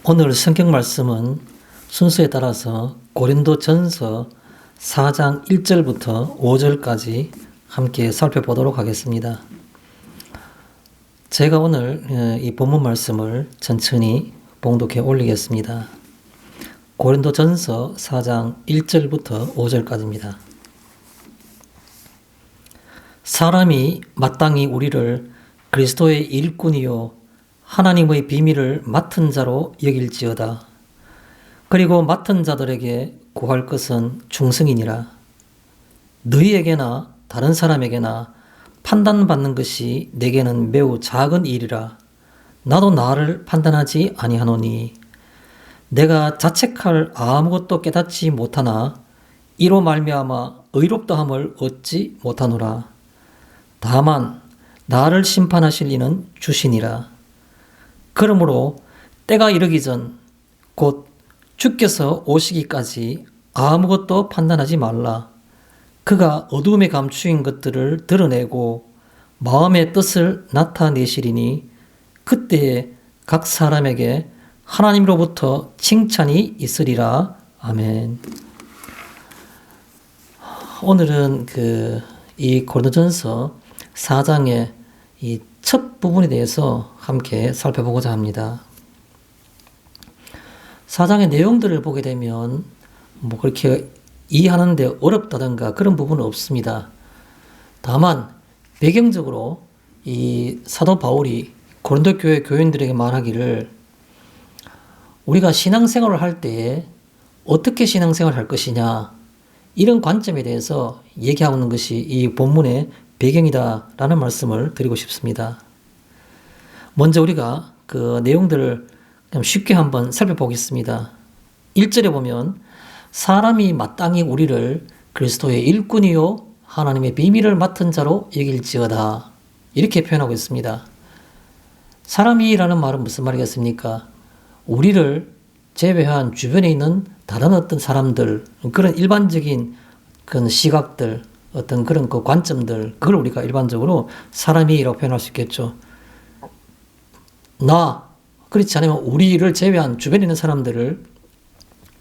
오늘 성경 말씀은 순서에 따라서 고린도전서 4장 1절부터 5절까지 함께 살펴보도록 하겠습니다. 제가 오늘 이 본문 말씀을 천천히 봉독해 올리겠습니다. 고린도전서 4장 1절부터 5절까지입니다. 사람이 마땅히 우리를 그리스도의 일꾼이요 하나님의 비밀을 맡은 자로 여길지어다. 그리고 맡은 자들에게 구할 것은 충성이니라. 너희에게나 다른 사람에게나 판단받는 것이 내게는 매우 작은 일이라. 나도 나를 판단하지 아니하노니 내가 자책할 아무것도 깨닫지 못하나 이로 말미암아 의롭다함을 얻지 못하노라. 다만 나를 심판하실 이는 주시니라. 그러므로 때가 이르기 전 곧 주께서 오시기까지 아무것도 판단하지 말라. 그가 어둠에 감추인 것들을 드러내고 마음의 뜻을 나타내시리니 그때에 각 사람에게 하나님으로부터 칭찬이 있으리라. 아멘. 오늘은 이 고린도전서 4장의 이 첫 부분에 대해서 함께 살펴보고자 합니다. 4장의 내용들을 보게 되면 그렇게 이해하는데 어렵다든가 그런 부분은 없습니다. 다만 배경적으로 이 사도 바울이 고린도 교회 교인들에게 말하기를 우리가 신앙생활을 할 때에 어떻게 신앙생활을 할 것이냐 이런 관점에 대해서 얘기하고 있는 것이 이 본문의 배경이다라는 말씀을 드리고 싶습니다. 먼저 우리가 그 내용들을 쉽게 한번 살펴보겠습니다. 1절에 보면 사람이 마땅히 우리를 그리스도의 일꾼이요 하나님의 비밀을 맡은 자로 여길지어다 이렇게 표현하고 있습니다. 사람이라는 말은 무슨 말이겠습니까? 우리를 제외한 주변에 있는 다른 어떤 사람들, 그런 일반적인 그런 시각들, 어떤 그런 그 관점들, 그걸 우리가 일반적으로 사람이라고 표현할 수 있겠죠. 그렇지 않으면 우리를 제외한 주변에 있는 사람들을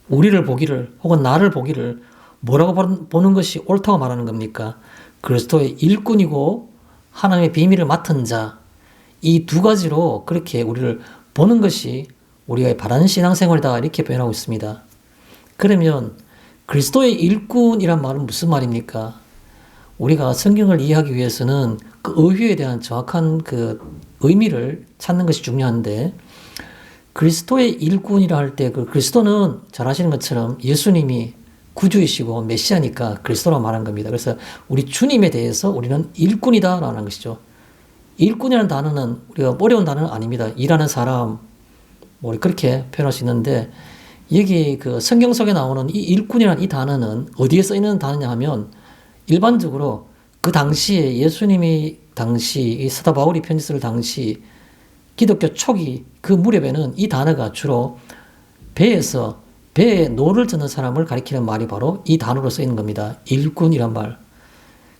우리를 보기를 혹은 나를 보기를 뭐라고 보는 것이 옳다고 말하는 겁니까? 그리스도의 일꾼이고 하나님의 비밀을 맡은 자, 이 두 가지로 그렇게 우리를 보는 것이 우리가 바른 신앙생활이다 이렇게 표현하고 있습니다. 그러면 그리스도의 일꾼이란 말은 무슨 말입니까? 우리가 성경을 이해하기 위해서는 그 의유에 대한 정확한 그 의미를 찾는 것이 중요한데 그리스도의 일꾼이라 할 때 그 그리스도는 잘 아시는 것처럼 예수님이 구주이시고 메시아니까 그리스도라고 말한 겁니다. 그래서 우리 주님에 대해서 우리는 일꾼이다라는 것이죠. 일꾼이라는 단어는 우리가 어려운 단어는 아닙니다. 일하는 사람 그렇게 표현할 수 있는데 여기 그 성경 속에 나오는 이 일꾼이라는 이 단어는 어디에 써 있는 단어냐 하면 일반적으로 그 당시에 예수님이 이 사도 바울이 편지 쓸 당시 기독교 초기 그 무렵에는 이 단어가 주로 배에 노를 젓는 사람을 가리키는 말이 바로 이 단어로 쓰이는 겁니다. 일꾼이란 말.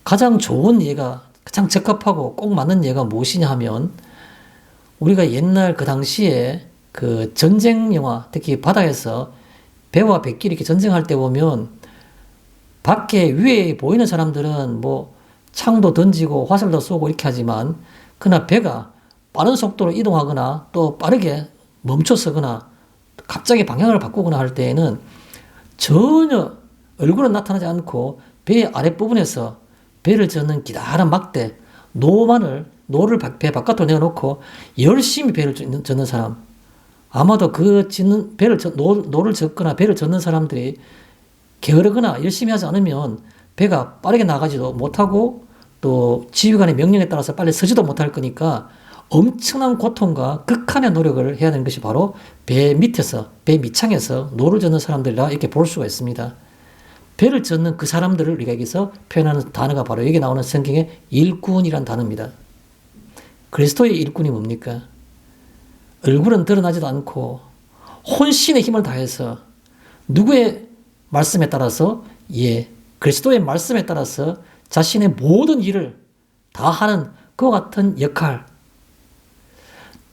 가장 좋은 예가 가장 적합하고 꼭 맞는 예가 무엇이냐 하면 우리가 옛날 그 당시에 그 전쟁 영화 특히 바다에서 배와 백끼리 이렇게 전쟁할 때 보면 밖에 위에 보이는 사람들은 창도 던지고 화살도 쏘고 이렇게 하지만 그러나 배가 빠른 속도로 이동하거나 또 빠르게 멈춰서거나 갑자기 방향을 바꾸거나 할 때에는 전혀 얼굴은 나타나지 않고 배의 아랫부분에서 배를 젓는 기다란 막대, 노를 배 바깥으로 내어놓고 열심히 배를 젓는 사람, 아마도 노를 젓거나 배를 젓는 사람들이 게으르거나 열심히 하지 않으면 배가 빠르게 나가지도 못하고 또 지휘관의 명령에 따라서 빨리 서지도 못할 거니까 엄청난 고통과 극한의 노력을 해야 되는 것이 바로 배 밑창에서 노를 젓는 사람들이라 이렇게 볼 수가 있습니다. 배를 젓는 그 사람들을 우리가 여기서 표현하는 단어가 바로 여기 나오는 성경의 일꾼이라는 단어입니다. 그리스도의 일꾼이 뭡니까? 얼굴은 드러나지도 않고 혼신의 힘을 다해서 누구의 말씀에 따라서 그리스도의 말씀에 따라서 자신의 모든 일을 다 하는 그와 같은 역할.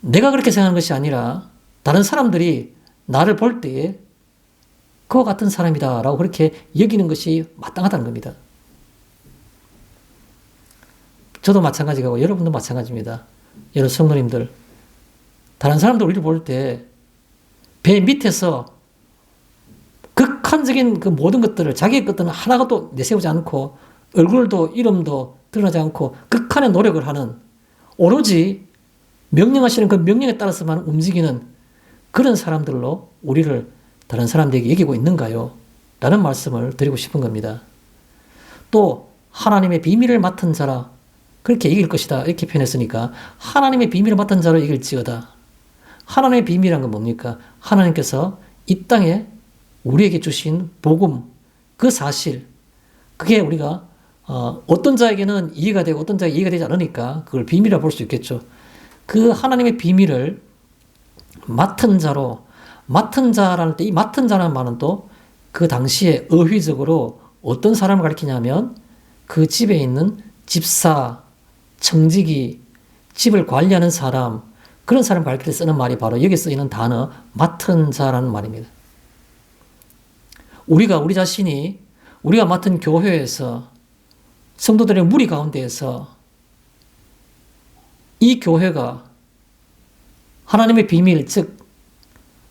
내가 그렇게 생각하는 것이 아니라 다른 사람들이 나를 볼 때에 그와 같은 사람이다라고 그렇게 여기는 것이 마땅하다는 겁니다. 저도 마찬가지고 여러분도 마찬가지입니다. 여러분 성도님들, 다른 사람들 우리를 볼 때 배 밑에서 극한적인 그 모든 것들을 자기의 것들은 하나도 내세우지 않고 얼굴도 이름도 드러나지 않고 극한의 노력을 하는, 오로지 명령하시는 그 명령에 따라서만 움직이는 그런 사람들로 우리를 다른 사람들에게 여기고 있는가요? 라는 말씀을 드리고 싶은 겁니다. 또 하나님의 비밀을 맡은 자라 그렇게 이길 것이다 이렇게 표현했으니까 하나님의 비밀을 맡은 자로 이길지어다. 하나님의 비밀이란 건 뭡니까? 하나님께서 이 땅에 우리에게 주신 복음, 그 사실, 그게 우리가 어떤 자에게는 이해가 되고 어떤 자에게 이해가 되지 않으니까 그걸 비밀이라 볼 수 있겠죠. 그 하나님의 비밀을 맡은 자로, 맡은 자라는 때 이 맡은 자라는 말은 또 그 당시에 어휘적으로 어떤 사람을 가리키냐면 그 집에 있는 집사, 청지기, 집을 관리하는 사람, 그런 사람 가르칠 때 쓰는 말이 바로 여기 쓰이는 단어 맡은 자라는 말입니다. 우리 자신이 우리가 맡은 교회에서 성도들의 무리 가운데에서 이 교회가 하나님의 비밀, 즉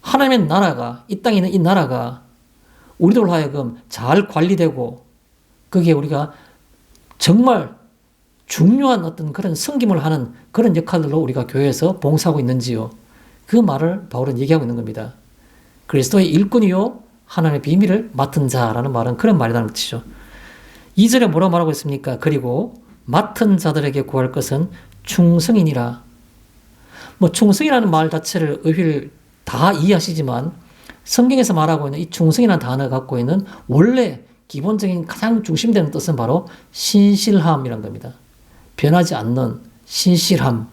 하나님의 나라가, 이 땅에 있는 이 나라가 우리들 하여금 잘 관리되고 거기에 우리가 정말 중요한 어떤 그런 섬김을 하는 그런 역할들로 우리가 교회에서 봉사하고 있는지요. 그 말을 바울은 얘기하고 있는 겁니다. 그리스도의 일꾼이요 하나님의 비밀을 맡은 자라는 말은 그런 말이라는 뜻이죠. 2절에 뭐라고 말하고 있습니까? 그리고 맡은 자들에게 구할 것은 충성이니라. 충성이라는 말 자체를 의미를 다 이해하시지만 성경에서 말하고 있는 이 충성이라는 단어가 갖고 있는 원래 기본적인 가장 중심되는 뜻은 바로 신실함이란 겁니다. 변하지 않는 신실함.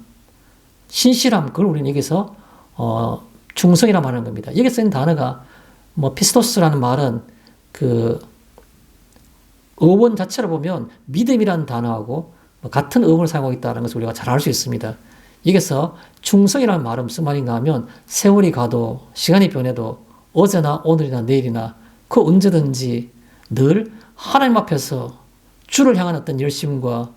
신실함, 그걸 우리는 여기서 충성이라고 하는 겁니다. 여기 쓰인 단어가 피스토스라는 말은 그 어원 자체를 보면 믿음이라는 단어하고 같은 어원을 사용하고 있다는 것을 우리가 잘 알 수 있습니다. 여기서 충성이라는 말은 무슨 말인가 하면 세월이 가도 시간이 변해도 어제나 오늘이나 내일이나 그 언제든지 늘 하나님 앞에서 주를 향한 어떤 열심과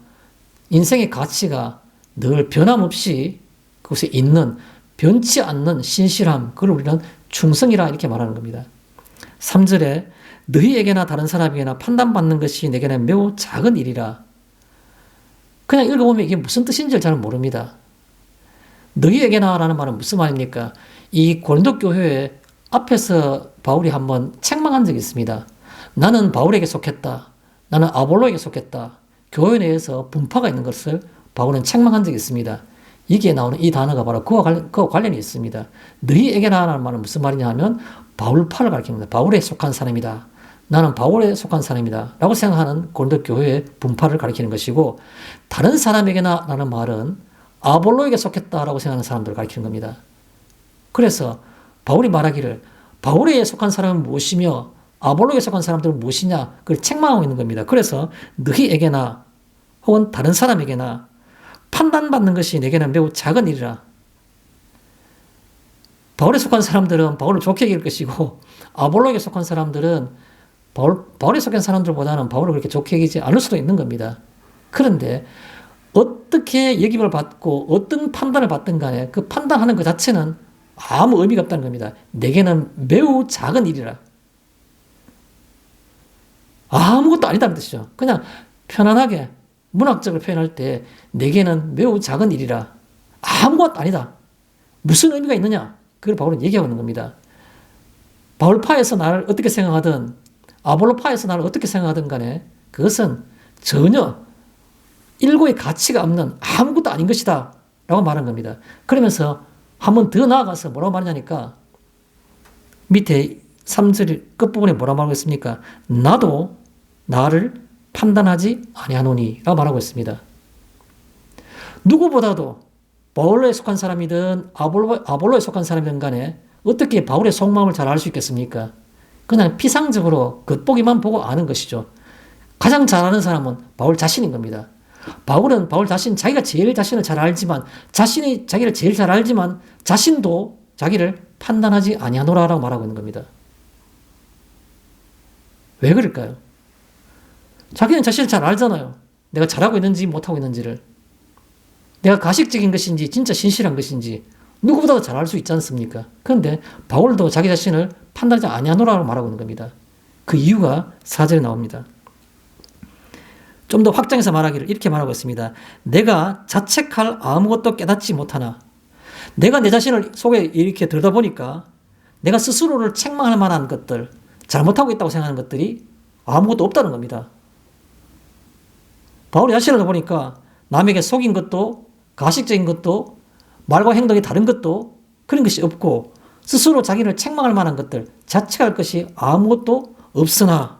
인생의 가치가 늘 변함없이 그곳에 있는 변치 않는 신실함, 그걸 우리는 충성이라 이렇게 말하는 겁니다. 3절에 너희에게나 다른 사람에게나 판단받는 것이 내게는 매우 작은 일이라. 그냥 읽어보면 이게 무슨 뜻인지 잘 모릅니다. 너희에게나 라는 말은 무슨 말입니까? 이 고린도 교회에 앞에서 바울이 한번 책망한 적이 있습니다. 나는 바울에게 속했다. 나는 아볼로에게 속했다. 교회 내에서 분파가 있는 것을 바울은 책망한 적이 있습니다. 여기에 나오는 이 단어가 바로 그와 관련이 있습니다. 너희에게나 라는 말은 무슨 말이냐 하면 바울파를 가리킵니다. 바울에 속한 사람이다. 나는 바울에 속한 사람이다. 라고 생각하는 고린도 교회의 분파를 가리키는 것이고, 다른 사람에게나 라는 말은 아볼로에게 속했다라고 생각하는 사람들을 가리키는 겁니다. 그래서 바울이 말하기를 바울에 속한 사람은 무엇이며 아볼로에 속한 사람들은 무엇이냐, 그걸 책망하고 있는 겁니다. 그래서 너희에게나 혹은 다른 사람에게나 판단받는 것이 내게는 매우 작은 일이라. 바울에 속한 사람들은 바울을 좋게 여길 것이고 아볼로에게 속한 사람들은 바울에 속한 사람들보다는 바울을 그렇게 좋게 여기지 않을 수도 있는 겁니다. 그런데 어떻게 여김을 받고 어떤 판단을 받든 간에 그 판단하는 것 자체는 아무 의미가 없다는 겁니다. 내게는 매우 작은 일이라. 아무것도 아니다는 뜻이죠. 그냥 편안하게 문학적으로 표현할 때 내게는 매우 작은 일이라. 아무것도 아니다. 무슨 의미가 있느냐? 그걸 바울은 얘기하고 있는 겁니다. 바울파에서 나를 어떻게 생각하든 아볼로파에서 나를 어떻게 생각하든 간에 그것은 전혀 일고의 가치가 없는 아무것도 아닌 것이다 라고 말한 겁니다. 그러면서 한 번 더 나아가서 뭐라고 말하냐니까 밑에 3절 끝부분에 뭐라고 말하고 있습니까? 나도 나를 판단하지 아니하노니 라고 말하고 있습니다. 누구보다도 바울로에 속한 사람이든 아볼로에 속한 사람이든 간에 어떻게 바울의 속마음을 잘 알 수 있겠습니까? 그냥 피상적으로 겉보기만 보고 아는 것이죠. 가장 잘 아는 사람은 바울 자신인 겁니다. 바울은 바울 자신, 자기가 제일 자신을 잘 알지만, 자신이 자기를 제일 잘 알지만, 자신도 자기를 판단하지 아니하노라라고 말하고 있는 겁니다. 왜 그럴까요? 자기는 자신을 잘 알잖아요. 내가 잘하고 있는지 못하고 있는지를. 내가 가식적인 것인지 진짜 신실한 것인지 누구보다도 잘 알 수 있지 않습니까? 그런데 바울도 자기 자신을 판단하지 아니하노라고 말하고 있는 겁니다. 그 이유가 4절에 나옵니다. 좀 더 확장해서 말하기를 이렇게 말하고 있습니다. 내가 자책할 아무것도 깨닫지 못하나. 내가 내 자신을 속에 이렇게 들여다보니까 내가 스스로를 책망할 만한 것들, 잘못하고 있다고 생각하는 것들이 아무것도 없다는 겁니다. 바울이 자신을 보니까 남에게 속인 것도 가식적인 것도 말과 행동이 다른 것도 그런 것이 없고 스스로 자기를 책망할 만한 것들, 자책할 것이 아무것도 없으나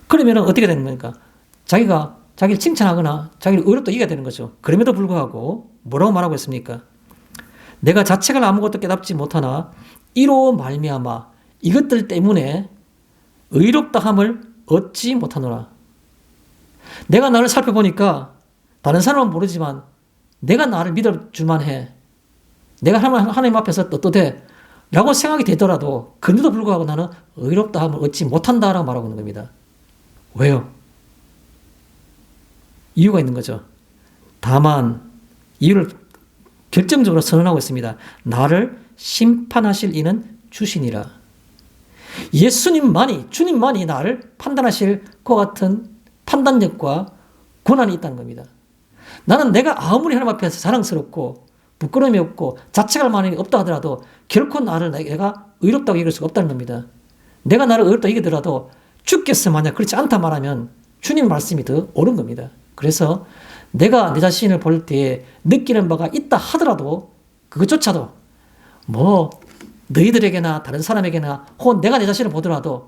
그러면 어떻게 되는 겁니까? 자기가 자기를 칭찬하거나 자기를 의롭다 이겨야 되는 거죠. 그럼에도 불구하고 뭐라고 말하고 있습니까? 내가 자책을 아무것도 깨닫지 못하나 이로 말미암아 이것들 때문에 의롭다함을 얻지 못하노라. 내가 나를 살펴보니까 다른 사람은 모르지만 내가 나를 믿어줄만 해. 내가 하나님 앞에서 떳떳해 라고 생각이 되더라도 그런데도 불구하고 나는 의롭다함을 얻지 못한다라고 말하고 있는 겁니다. 왜요? 이유가 있는 거죠. 다만 이유를 결정적으로 선언하고 있습니다. 나를 심판하실 이는 주시니라. 예수님만이, 주님만이 나를 판단하실 것 같은 판단력과 권한이 있다는 겁니다. 나는 내가 아무리 하나님 앞에서 자랑스럽고 부끄러움이 없고 자책할 만한 게 없다 하더라도 결코 나를 내가 의롭다고 이길 수가 없다는 겁니다. 내가 나를 의롭다고 이기더라도 주께서 만약 그렇지 않다 말하면 주님 말씀이 더 옳은 겁니다. 그래서 내가 내 자신을 볼 때에 느끼는 바가 있다 하더라도 그것조차도 뭐 너희들에게나 다른 사람에게나 혹은 내가 내 자신을 보더라도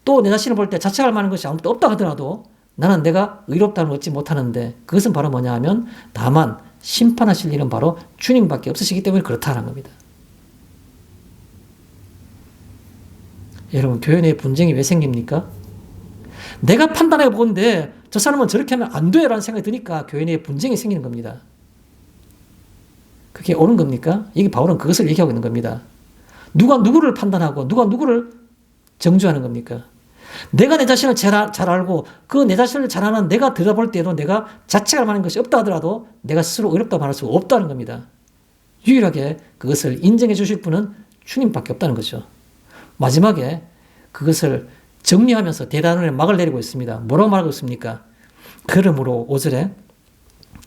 또 내 자신을 볼 때 자책할 만한 것이 아무것도 없다 하더라도 나는 내가 의롭다는 얻지 못하는데 그것은 바로 뭐냐 하면 다만 심판하실 일은 바로 주님밖에 없으시기 때문에 그렇다는 겁니다. 여러분 교회 내에 분쟁이 왜 생깁니까? 내가 판단해 보건데 저 사람은 저렇게 하면 안 돼라는 생각이 드니까 교회 내에 분쟁이 생기는 겁니다. 그게 옳은 겁니까? 여기 바울은 그것을 얘기하고 있는 겁니다. 누가 누구를 판단하고 누가 누구를 정죄하는 겁니까? 내가 내 자신을 잘 알고 그 내 자신을 잘 아는 내가 들여다볼 때에도 내가 자책할 만한 것이 없다 하더라도 내가 스스로 의롭다고 말할 수가 없다는 겁니다. 유일하게 그것을 인정해 주실 분은 주님밖에 없다는 거죠. 마지막에 그것을 정리하면서 대단원의 막을 내리고 있습니다. 뭐라고 말하고 있습니까? 그러므로 5절에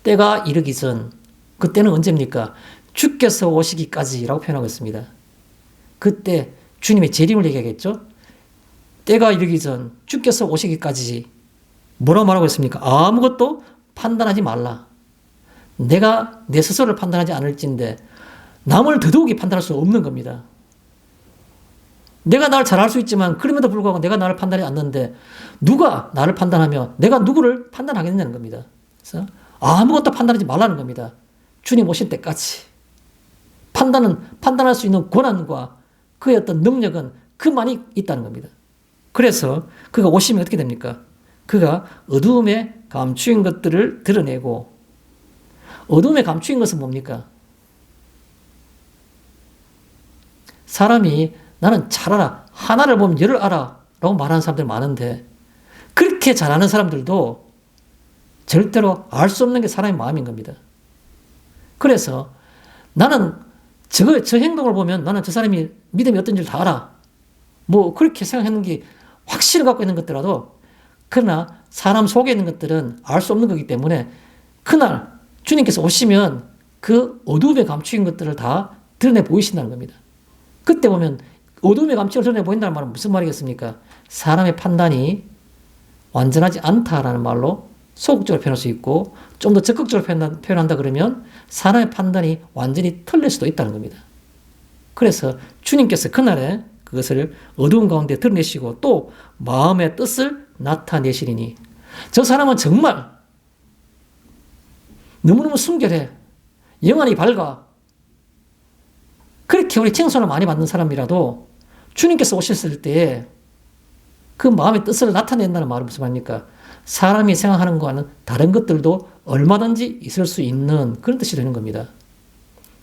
때가 이르기 전, 그때는 언제입니까? 주께서 오시기까지라고 표현하고 있습니다. 그때 주님의 재림을 얘기하겠죠? 때가 이르기 전, 주께서 오시기까지 뭐라고 말하고 있습니까? 아무것도 판단하지 말라. 내가 내 스스로를 판단하지 않을진데 남을 더더욱이 판단할 수 없는 겁니다. 내가 나를 잘 알 수 있지만 그럼에도 불구하고 내가 나를 판단하지 않는데 누가 나를 판단하며 내가 누구를 판단하겠냐는 겁니다. 그래서 아무것도 판단하지 말라는 겁니다. 주님 오실 때까지. 판단할 수 있는 권한과 그의 어떤 능력은 그만이 있다는 겁니다. 그래서 그가 오시면 어떻게 됩니까? 그가 어두움에 감추인 것들을 드러내고 어두움에 감추인 것은 뭡니까? 사람이 나는 잘 알아. 하나를 보면 열을 알아. 라고 말하는 사람들 많은데 그렇게 잘 아는 사람들도 절대로 알 수 없는 게 사람의 마음인 겁니다. 그래서 나는 저 행동을 보면 나는 저 사람이 믿음이 어떤지를 다 알아. 뭐 그렇게 생각하는 게 확신을 갖고 있는 것들라도 그러나 사람 속에 있는 것들은 알 수 없는 거기 때문에 그날 주님께서 오시면 그 어두움에 감추인 것들을 다 드러내 보이신다는 겁니다. 그때 보면 어둠의 감추를 드러내 보인다는 말은 무슨 말이겠습니까? 사람의 판단이 완전하지 않다라는 말로 소극적으로 표현할 수 있고 좀 더 적극적으로 표현한다 그러면 사람의 판단이 완전히 틀릴 수도 있다는 겁니다. 그래서 주님께서 그날에 그것을 어두운 가운데 드러내시고 또 마음의 뜻을 나타내시리니 저 사람은 정말 너무너무 순결해. 영안이 밝아. 그렇게 우리 칭송을 많이 받는 사람이라도 주님께서 오셨을 때에 그 마음의 뜻을 나타낸다는 말은 무슨 말입니까? 사람이 생각하는 것과는 다른 것들도 얼마든지 있을 수 있는 그런 뜻이 되는 겁니다.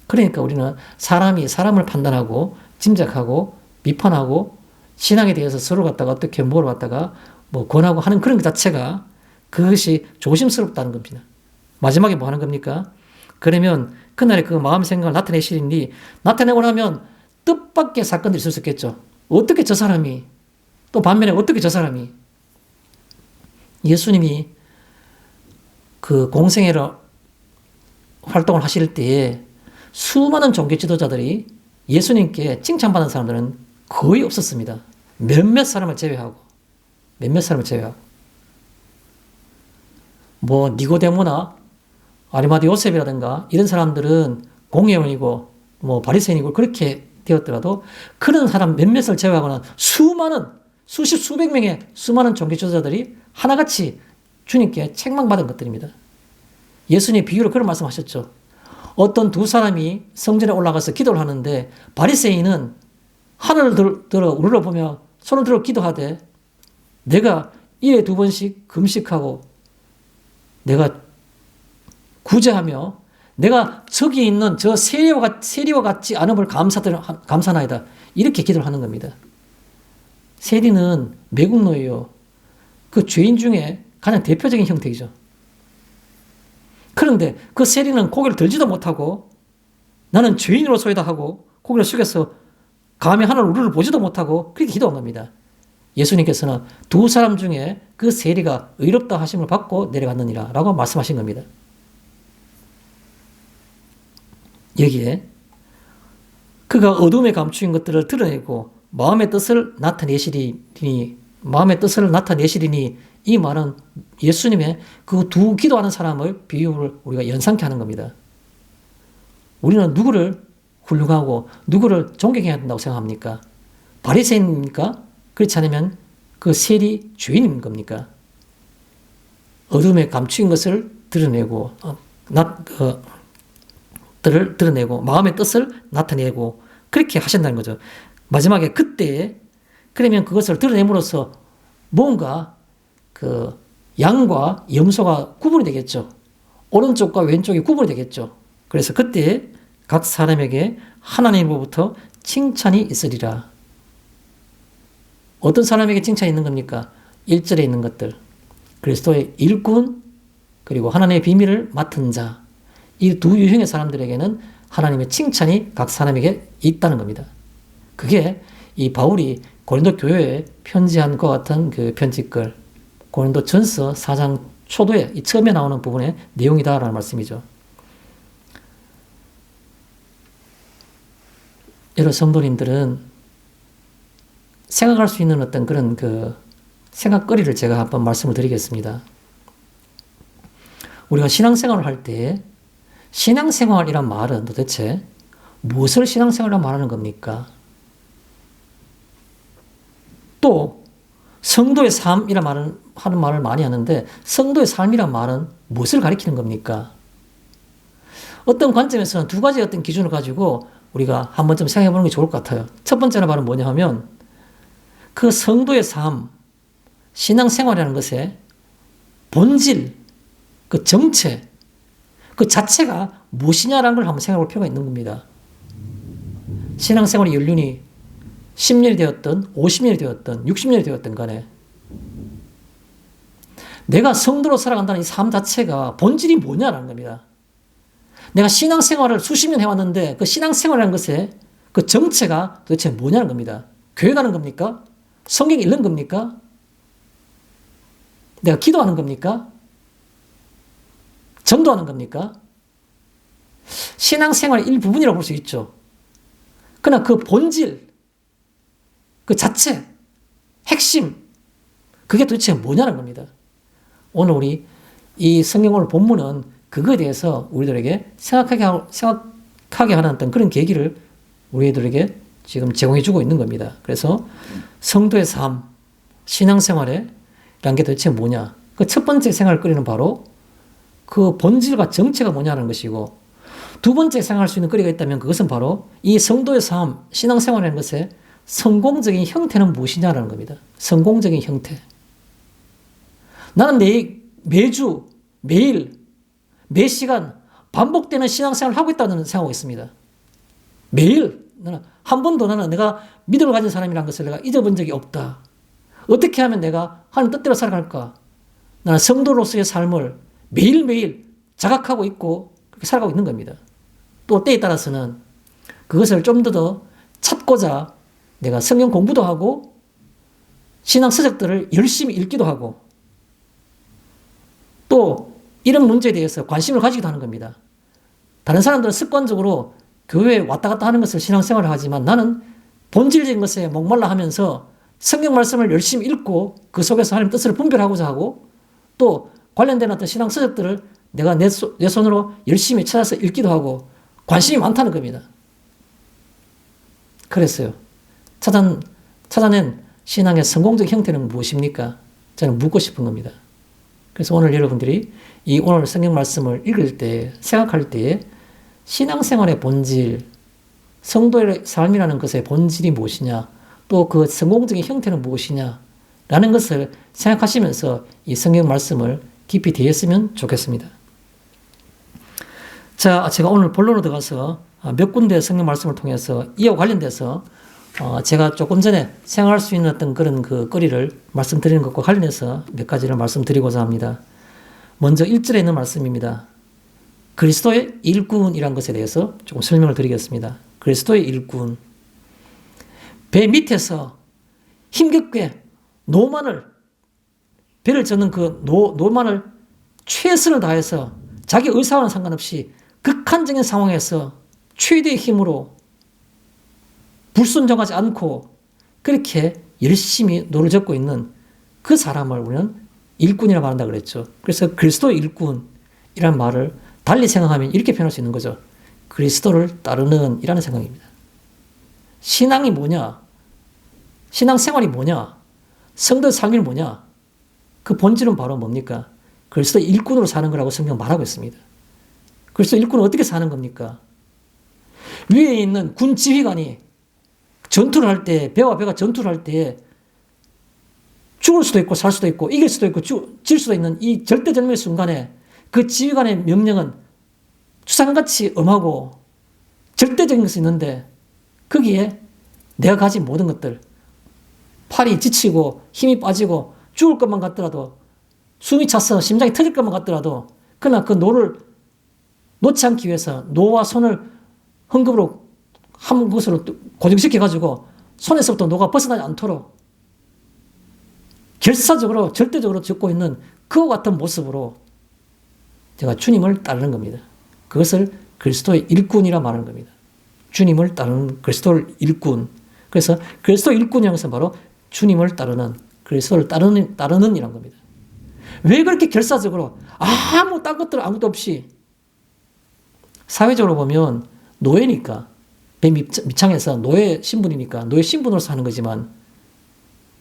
그러니까 우리는 사람이 사람을 판단하고 짐작하고 비판하고 신앙에 대해서 서로 갖다가 어떻게 물어봤다가 뭐 권하고 하는 그런 것 자체가 그것이 조심스럽다는 겁니다. 마지막에 뭐 하는 겁니까? 그러면 그날의 그 마음 생각을 나타내시니 나타내고 나면 뜻밖의 사건들이 있을 수 있겠죠. 어떻게 저 사람이 또 반면에 어떻게 저 사람이 예수님이 그 공생애를 활동을 하실 때에 수많은 종교 지도자들이 예수님께 칭찬받은 사람들은 거의 없었습니다. 몇몇 사람을 제외하고. 뭐 니고데모나 아리마디 요셉이라든가 이런 사람들은 공회원이고 뭐 바리새인이고 그렇게 되었더라도 그런 사람 몇몇을 제외하고는 수많은 수십 수백 명의 수많은 종교 지도자들이 하나같이 주님께 책망받은 것들입니다. 예수님이 비유로 그런 말씀하셨죠. 어떤 두 사람이 성전에 올라가서 기도를 하는데 바리새인은 하늘을 들어 우러러 보며 손을 들어 기도하되 내가 일에 두 번씩 금식하고 내가 구제하며 내가 저기 있는 저 세리와 같지 않음을 감사나이다. 이렇게 기도를 하는 겁니다. 세리는 매국노예요. 그 죄인 중에 가장 대표적인 형태이죠. 그런데 그 세리는 고개를 들지도 못하고 나는 죄인으로소이다 하고 고개를 숙여서 감히 하늘 우르르 보지도 못하고 그렇게 기도한 겁니다. 예수님께서는 두 사람 중에 그 세리가 의롭다 하심을 받고 내려갔느니라 라고 말씀하신 겁니다. 여기에 그가 어둠에 감추인 것들을 드러내고 마음의 뜻을 나타내시리니 이 말은 예수님의 그 두 기도하는 사람을 비유를 우리가 연상케 하는 겁니다. 우리는 누구를 훌륭하고 누구를 존경해야 된다고 생각합니까? 바리새인입니까? 그렇지 않으면 그 세리 죄인인 겁니까? 어둠에 감추인 것을 드러내고 드러내고 마음의 뜻을 나타내고 그렇게 하신다는 거죠. 마지막에 그때에 그러면 그것을 드러냄으로써 뭔가 그 양과 염소가 구분이 되겠죠. 오른쪽과 왼쪽이 구분이 되겠죠. 그래서 그때 각 사람에게 하나님으로부터 칭찬이 있으리라. 어떤 사람에게 칭찬이 있는 겁니까? 1절에 있는 것들. 그리스도의 일꾼 그리고 하나님의 비밀을 맡은 자. 이 두 유형의 사람들에게는 하나님의 칭찬이 각 사람에게 있다는 겁니다. 그게 이 바울이 고린도 교회에 편지한 것 같은 그 편지글 고린도 전서 4장 초도에 이 처음에 나오는 부분의 내용이다라는 말씀이죠. 여러 성도님들은 생각할 수 있는 어떤 그런 그 생각거리를 제가 한번 말씀을 드리겠습니다. 우리가 신앙생활을 할 때 신앙생활이란 말은 도대체 무엇을 신앙생활이라고 말하는 겁니까? 또 성도의 삶이란 하는 말을 많이 하는데 성도의 삶이란 말은 무엇을 가리키는 겁니까? 어떤 관점에서는 두 가지 어떤 기준을 가지고 우리가 한 번쯤 생각해 보는 게 좋을 것 같아요. 첫 번째 말은 뭐냐 하면 그 성도의 삶, 신앙생활이라는 것의 본질, 그 정체, 그 자체가 무엇이냐라는 걸 한번 생각해 볼 필요가 있는 겁니다. 신앙생활의 연륜이 10년이 되었든 50년이 되었든 60년이 되었든 간에 내가 성도로 살아간다는 이 삶 자체가 본질이 뭐냐라는 겁니다. 내가 신앙생활을 수십 년 해왔는데 그 신앙생활이라는 것의 그 정체가 도대체 뭐냐는 겁니다. 교회 가는 겁니까? 성경 읽는 겁니까? 내가 기도하는 겁니까? 전도하는 겁니까? 신앙생활의 일부분이라고 볼 수 있죠. 그러나 그 본질, 그 자체, 핵심, 그게 도대체 뭐냐는 겁니다. 오늘 우리 이 성경 본문은 그거에 대해서 우리들에게 생각하게 하는 어떤 그런 계기를 우리들에게 지금 제공해주고 있는 겁니다. 그래서 성도의 삶, 신앙생활이라는 게 도대체 뭐냐. 그 첫 번째 생활거리는 바로 그 본질과 정체가 뭐냐는 것이고 두 번째 생각할 수 있는 거리가 있다면 그것은 바로 이 성도의 삶, 신앙생활이라는 것의 성공적인 형태는 무엇이냐라는 겁니다. 성공적인 형태. 나는 매주, 매일, 매 시간 반복되는 신앙생활을 하고 있다는 생각하고 있습니다. 매일 나는 한 번도 나는 내가 믿음을 가진 사람이라는 것을 내가 잊어본 적이 없다. 어떻게 하면 내가 하나님 뜻대로 살아갈까? 나는 성도로서의 삶을 매일매일 자각하고 있고 그렇게 살아가고 있는 겁니다. 또 때에 따라서는 그것을 좀 더 찾고자 내가 성경 공부도 하고 신앙 서적들을 열심히 읽기도 하고 또 이런 문제에 대해서 관심을 가지기도 하는 겁니다. 다른 사람들은 습관적으로 교회에 왔다 갔다 하는 것을 신앙생활을 하지만 나는 본질적인 것에 목말라 하면서 성경 말씀을 열심히 읽고 그 속에서 하나님 뜻을 분별하고자 하고 또 관련된 어떤 신앙 서적들을 내가 내 손으로 열심히 찾아서 읽기도 하고 관심이 많다는 겁니다. 그랬어요. 찾아낸 신앙의 성공적 형태는 무엇입니까? 저는 묻고 싶은 겁니다. 그래서 오늘 여러분들이 이 오늘 성경 말씀을 읽을 때, 생각할 때 신앙생활의 본질, 성도의 삶이라는 것의 본질이 무엇이냐, 또 그 성공적인 형태는 무엇이냐 라는 것을 생각하시면서 이 성경 말씀을 깊이 대했으면 좋겠습니다. 자, 제가 오늘 본론으로 들어가서 몇 군데 성경 말씀을 통해서 이와 관련돼서 제가 조금 전에 생각할 수 있는 어떤 그런 그 거리를 말씀드리는 것과 관련해서 몇 가지를 말씀드리고자 합니다. 먼저 1절에 있는 말씀입니다. 그리스도의 일꾼이라는 것에 대해서 조금 설명을 드리겠습니다. 그리스도의 일꾼. 배 밑에서 힘겹게 배를 젓는 그 노만을 최선을 다해서 자기 의사와는 상관없이 극한적인 상황에서 최대의 힘으로 불순종하지 않고 그렇게 열심히 노를 젓고 있는 그 사람을 우리는 일꾼이라고 한다 그랬죠. 그래서 그리스도의 일꾼이라는 말을 달리 생각하면 이렇게 표현할 수 있는 거죠. 그리스도를 따르는 이라는 생각입니다. 신앙이 뭐냐? 신앙생활이 뭐냐? 성도의 삶이 뭐냐? 그 본질은 바로 뭡니까? 그리스도의 일꾼으로 사는 거라고 성경 말하고 있습니다. 그리스도의 일꾼은 어떻게 사는 겁니까? 위에 있는 군 지휘관이 전투를 할 때, 배와 배가 전투를 할 때 죽을 수도 있고 살 수도 있고 이길 수도 있고 질 수도 있는 이 절대절명의 순간에 그 지휘관의 명령은 추상같이 엄하고 절대적인 것이 있는데 거기에 내가 가진 모든 것들, 팔이 지치고 힘이 빠지고 죽을 것만 같더라도 숨이 차서 심장이 터질 것만 같더라도 그러나 그 노를 놓지 않기 위해서 노와 손을 헝겊으로 한 곳으로 고정시켜가지고 손에서부터 노가 벗어나지 않도록 결사적으로 절대적으로 젓고 있는 그와 같은 모습으로 제가 주님을 따르는 겁니다. 그것을 그리스도의 일꾼이라 말하는 겁니다. 주님을 따르는 그리스도의 일꾼. 그래서 그리스도의 일꾼이라는 것은 바로 주님을 따르는 그리스도를 따르는 이란 겁니다. 왜 그렇게 결사적으로 딴 것들 아무것도 없이 사회적으로 보면 노예니까 배 밑창에서 노예 신분이니까 노예 신분으로서 하는 거지만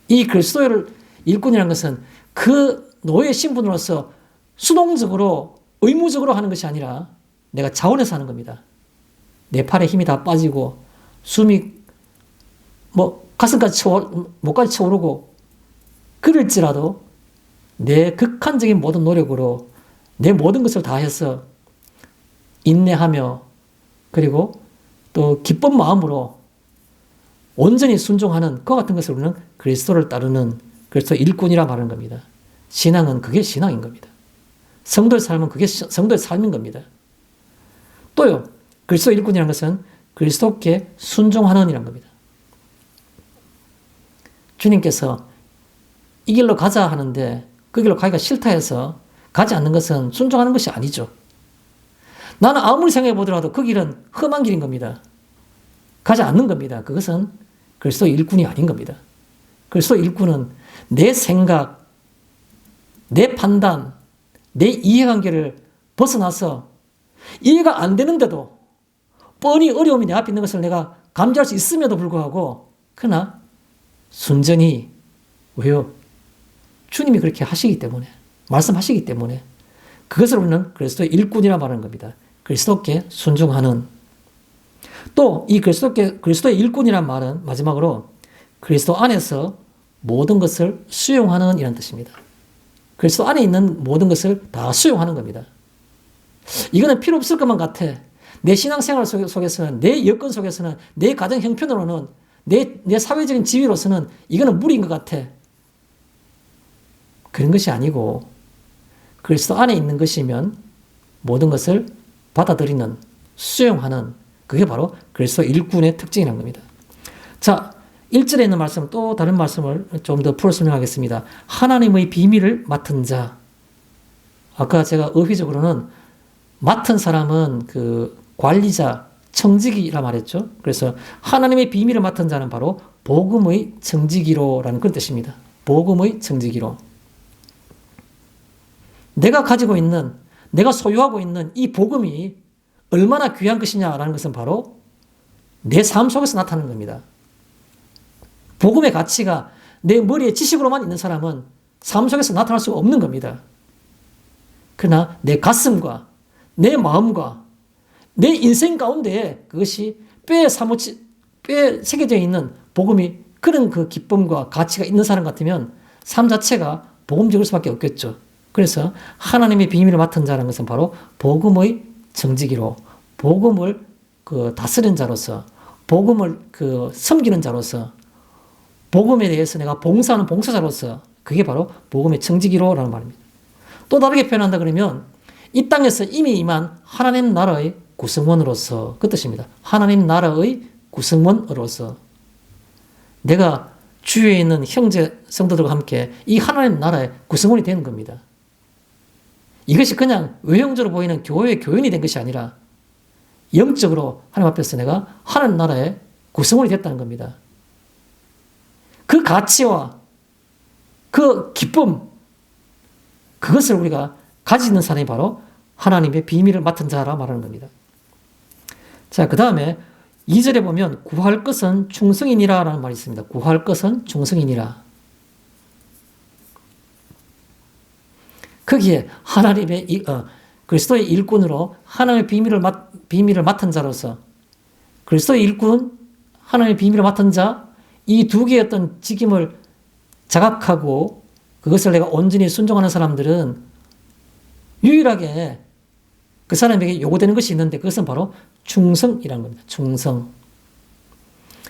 이 그리스도를 일꾼이라는 것은 그 노예 신분으로서 수동적으로 의무적으로 하는 것이 아니라 내가 자원해서 하는 겁니다. 내 팔에 힘이 다 빠지고 숨이 가슴까지 목까지 차오르고 그럴지라도 내 극한적인 모든 노력으로 내 모든 것을 다해서 인내하며 그리고 또 기쁜 마음으로 온전히 순종하는 그와 같은 것을 우리는 그리스도를 따르는 그래서 일꾼이라 말하는 겁니다. 신앙은 그게 신앙인 겁니다. 성도의 삶은 그게 성도의 삶인 겁니다. 또요, 그리스도 일꾼이라는 것은 그리스도께 순종하는 이란 겁니다. 주님께서 이 길로 가자 하는데 그 길로 가기가 싫다 해서 가지 않는 것은 순종하는 것이 아니죠. 나는 아무리 생각해 보더라도 그 길은 험한 길인 겁니다. 가지 않는 겁니다. 그것은 그리스도 일꾼이 아닌 겁니다. 그리스도 일꾼은 내 생각, 내 판단, 내 이해관계를 벗어나서 이해가 안 되는데도 뻔히 어려움이 내 앞에 있는 것을 내가 감지할 수 있음에도 불구하고 그러나 순전히 왜요? 주님이 그렇게 하시기 때문에 말씀하시기 때문에 그것을 우리는 그리스도의 일꾼이라 말하는 겁니다. 그리스도께 순종하는 또 이 그리스도의 일꾼이란 말은 마지막으로 그리스도 안에서 모든 것을 수용하는 이라는 뜻입니다. 그리스도 안에 있는 모든 것을 다 수용하는 겁니다. 이거는 필요 없을 것만 같아. 내 신앙생활 속에서는, 내 여건 속에서는, 내 가정 형편으로는, 내 사회적인 지위로서는 이거는 무리인 것 같아. 그런 것이 아니고 그리스도 안에 있는 것이면 모든 것을 받아들이는, 수용하는, 그게 바로 그리스도 일꾼의 특징이라는 겁니다. 자, 1절에 있는 말씀, 또 다른 말씀을 좀 더 풀어 설명하겠습니다. 하나님의 비밀을 맡은 자. 아까 제가 어휘적으로는 맡은 사람은 그 관리자, 청지기라 말했죠. 그래서 하나님의 비밀을 맡은 자는 바로 복음의 청지기로라는 그런 뜻입니다. 복음의 청지기로. 내가 가지고 있는, 내가 소유하고 있는 이 복음이 얼마나 귀한 것이냐라는 것은 바로 내 삶 속에서 나타나는 겁니다. 복음의 가치가 내 머리에 지식으로만 있는 사람은 삶 속에서 나타날 수가 없는 겁니다. 그러나 내 가슴과 내 마음과 내 인생 가운데 그것이 뼈에 새겨져 있는 복음이, 그런 그 기쁨과 가치가 있는 사람 같으면 삶 자체가 복음적일 수밖에 없겠죠. 그래서 하나님의 비밀을 맡은 자라는 것은 바로 복음의 정직이로, 복음을 다스리는 자로서, 복음을 섬기는 자로서, 복음에 대해서 내가 봉사하는 봉사자로서, 그게 바로 복음의 청지기로라는 말입니다. 또 다르게 표현한다 그러면 이 땅에서 이미 임한 하나님 나라의 구성원으로서, 그 뜻입니다. 하나님 나라의 구성원으로서 내가 주위에 있는 형제 성도들과 함께 이 하나님 나라의 구성원이 되는 겁니다. 이것이 그냥 외형적으로 보이는 교회의 교인이 된 것이 아니라 영적으로 하나님 앞에서 내가 하나님 나라의 구성원이 됐다는 겁니다. 그 가치와 그 기쁨, 그것을 우리가 가지는 사람이 바로 하나님의 비밀을 맡은 자라 말하는 겁니다. 자, 그 다음에 2절에 보면 구할 것은 충성이니라 라는 말이 있습니다. 구할 것은 충성이니라. 거기에 하나님의 그리스도의 일꾼으로 하나님의 비밀을 맡은 자로서, 그리스도의 일꾼, 하나님의 비밀을 맡은 자, 이 두 개의 어떤 직임을 자각하고 그것을 내가 온전히 순종하는 사람들은 유일하게 그 사람에게 요구되는 것이 있는데 그것은 바로 충성이라는 겁니다. 충성.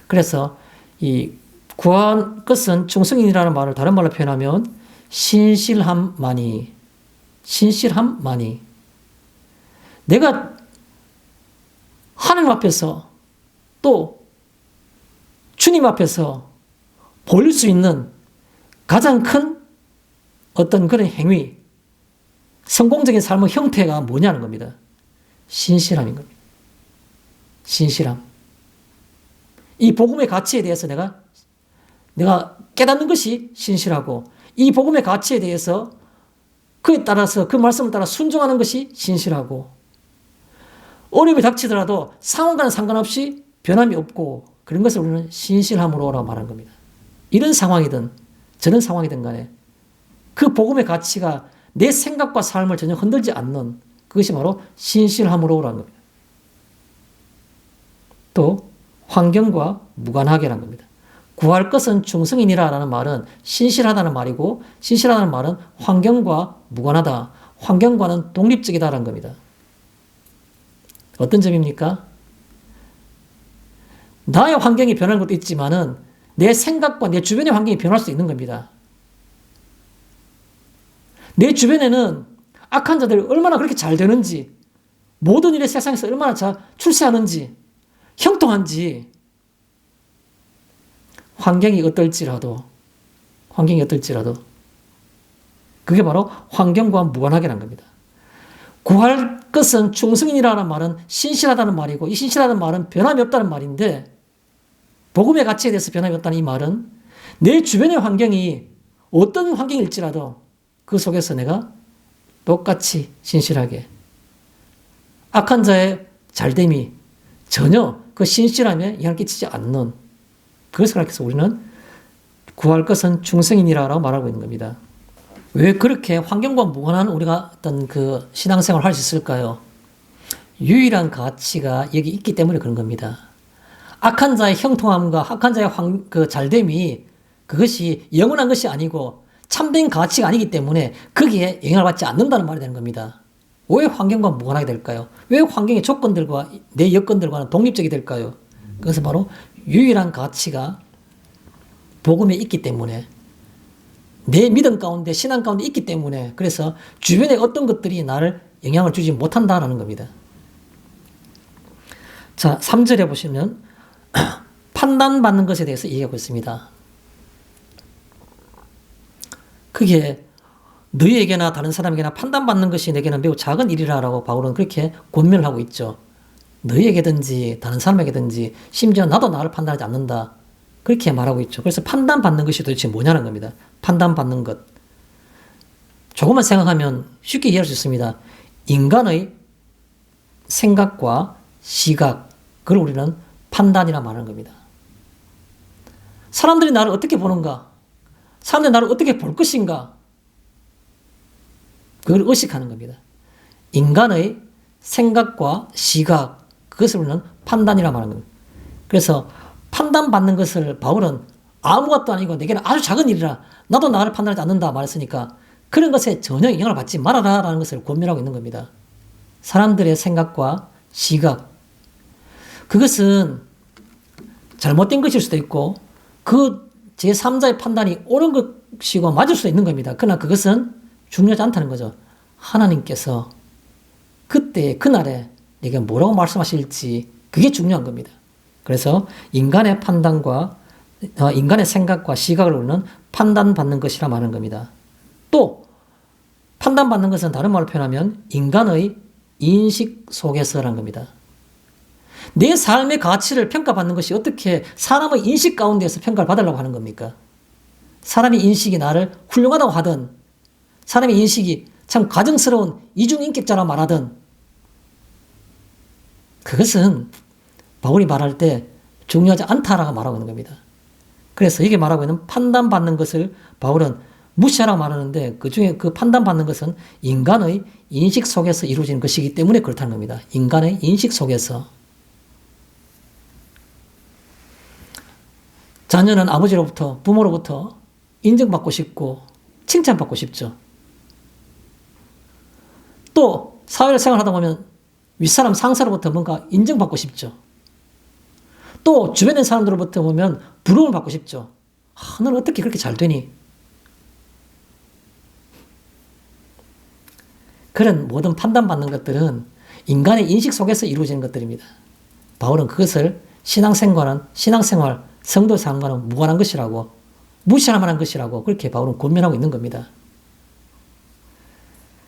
그래서 이 구한 것은 충성이라는 말을 다른 말로 표현하면 신실함만이. 내가 하나님 앞에서 또 주님 앞에서 보일 수 있는 가장 큰 어떤 그런 행위, 성공적인 삶의 형태가 뭐냐는 겁니다. 신실함인 겁니다. 신실함. 이 복음의 가치에 대해서 내가 깨닫는 것이 신실하고, 이 복음의 가치에 대해서 그에 따라서 그 말씀을 따라 순종하는 것이 신실하고, 어려움이 닥치더라도 상황과는 상관없이 변함이 없고, 그런 것을 우리는 신실함으로라고 말하는 겁니다. 이런 상황이든 저런 상황이든 간에 그 복음의 가치가 내 생각과 삶을 전혀 흔들지 않는, 그것이 바로 신실함으로라는 겁니다. 또 환경과 무관하게라는 겁니다. 구할 것은 충성이니라라는 말은 신실하다는 말이고, 신실하다는 말은 환경과 무관하다, 환경과는 독립적이다라는 겁니다. 어떤 점입니까? 나의 환경이 변할 것도 있지만은 내 생각과 내 주변의 환경이 변할 수 있는 겁니다. 내 주변에는 악한 자들이 얼마나 그렇게 잘 되는지, 모든 일에 세상에서 얼마나 잘 출세하는지, 형통한지, 환경이 어떨지라도 그게 바로 환경과 무관하게라는 겁니다. 구할 것은 충성이라는 말은 신실하다는 말이고, 이 신실하다는 말은 변함이 없다는 말인데, 복음의 가치에 대해서 변함이 없다는 이 말은 내 주변의 환경이 어떤 환경일지라도 그 속에서 내가 똑같이 신실하게, 악한 자의 잘됨이 전혀 그 신실함에 영향을 끼치지 않는, 그것을 가르쳐서 우리는 구할 것은 충성이니라라고 말하고 있는 겁니다. 왜 그렇게 환경과 무관한 우리가 어떤 그 신앙생활을 할 수 있을까요? 유일한 가치가 여기 있기 때문에 그런 겁니다. 악한 자의 형통함과 악한 자의 그 잘됨이 그것이 영원한 것이 아니고 참된 가치가 아니기 때문에 거기에 영향을 받지 않는다는 말이 되는 겁니다. 왜 환경과 무관하게 될까요? 왜 환경의 조건들과 내 여건들과는 독립적이 될까요? 그것은 바로 유일한 가치가 복음에 있기 때문에, 내 믿음 가운데, 신앙 가운데 있기 때문에, 그래서 주변의 어떤 것들이 나를 영향을 주지 못한다라는 겁니다. 자, 3절에 보시면 판단받는 것에 대해서 얘기하고 있습니다. 그게 너희에게나 다른 사람에게나 판단받는 것이 내게는 매우 작은 일이라고 바울은 그렇게 권면을 하고 있죠. 너희에게든지 다른 사람에게든지 심지어 나도 나를 판단하지 않는다. 그렇게 말하고 있죠. 그래서 판단받는 것이 도대체 뭐냐는 겁니다. 판단받는 것. 조금만 생각하면 쉽게 이해할 수 있습니다. 인간의 생각과 시각, 그걸 우리는 판단이라 말하는 겁니다. 사람들이 나를 어떻게 보는가? 사람들이 나를 어떻게 볼 것인가? 그걸 의식하는 겁니다. 인간의 생각과 시각, 그것을 우리는 판단이라 말하는 겁니다. 그래서 판단받는 것을 바울은 아무것도 아니고 내게는 아주 작은 일이라 나도 나를 판단하지 않는다 말했으니까 그런 것에 전혀 영향을 받지 말아라 라는 것을 권면하고 있는 겁니다. 사람들의 생각과 시각, 그것은 잘못된 것일 수도 있고 그 제3자의 판단이 옳은 것이고 맞을 수도 있는 겁니다. 그러나 그것은 중요하지 않다는 거죠. 하나님께서 그때 그날에 내게 뭐라고 말씀하실지 그게 중요한 겁니다. 그래서 인간의 판단과 인간의 생각과 시각을 우리는 판단받는 것이라 말하는 겁니다. 또 판단받는 것은 다른 말로 표현하면 인간의 인식 속에서라는 겁니다. 내 삶의 가치를 평가받는 것이 어떻게 사람의 인식 가운데서 평가를 받으려고 하는 겁니까? 사람의 인식이 나를 훌륭하다고 하든 사람의 인식이 참 가증스러운 이중인격자라 말하든 그것은 바울이 말할 때 중요하지 않다라고 말하고 있는 겁니다. 그래서 이게 말하고 있는 판단받는 것을 바울은 무시하라고 말하는데 그 중에 그 판단받는 것은 인간의 인식 속에서 이루어지는 것이기 때문에 그렇다는 겁니다. 인간의 인식 속에서. 자녀는 아버지로부터, 부모로부터 인정받고 싶고 칭찬받고 싶죠. 또 사회를 생활하다 보면 윗사람 상사로부터 뭔가 인정받고 싶죠. 또 주변의 사람들로부터 보면 부러움을 받고 싶죠. 너는 어떻게 그렇게 잘 되니? 그런 모든 판단받는 것들은 인간의 인식 속에서 이루어지는 것들입니다. 바울은 그것을 신앙생활, 성도 삶과는 무관한 것이라고, 무시할 만한 것이라고 그렇게 바울은 권면하고 있는 겁니다.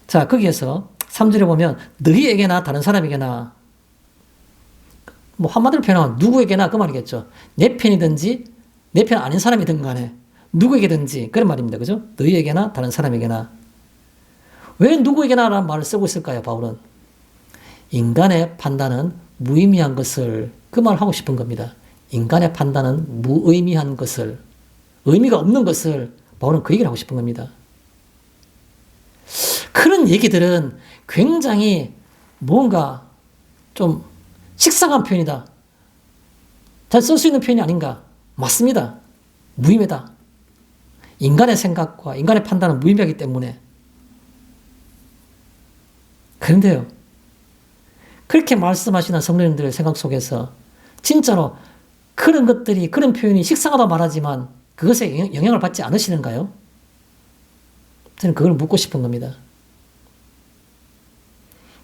자, 거기에서 3절에 보면 너희에게나 다른 사람에게나 뭐 한마디로 표현하면 누구에게나 그 말이겠죠. 내 편이든지 내 편 아닌 사람이든 간에 누구에게든지 그런 말입니다. 그죠? 너희에게나 다른 사람에게나. 왜 누구에게나 라는 말을 쓰고 있을까요? 바울은 인간의 판단은 무의미한 것을 그 말을 하고 싶은 겁니다. 인간의 판단은 무의미한 것을, 의미가 없는 것을 바울은 그 얘기를 하고 싶은 겁니다. 그런 얘기들은 굉장히 뭔가 좀 식상한 표현이다. 잘 쓸 수 있는 표현이 아닌가. 맞습니다. 무의미하다. 인간의 생각과 인간의 판단은 무의미하기 때문에. 그런데요, 그렇게 말씀하시는 성도님들의 생각 속에서 진짜로 그런 것들이, 그런 표현이 식상하다고 말하지만 그것에 영향을 받지 않으시는가요? 저는 그걸 묻고 싶은 겁니다.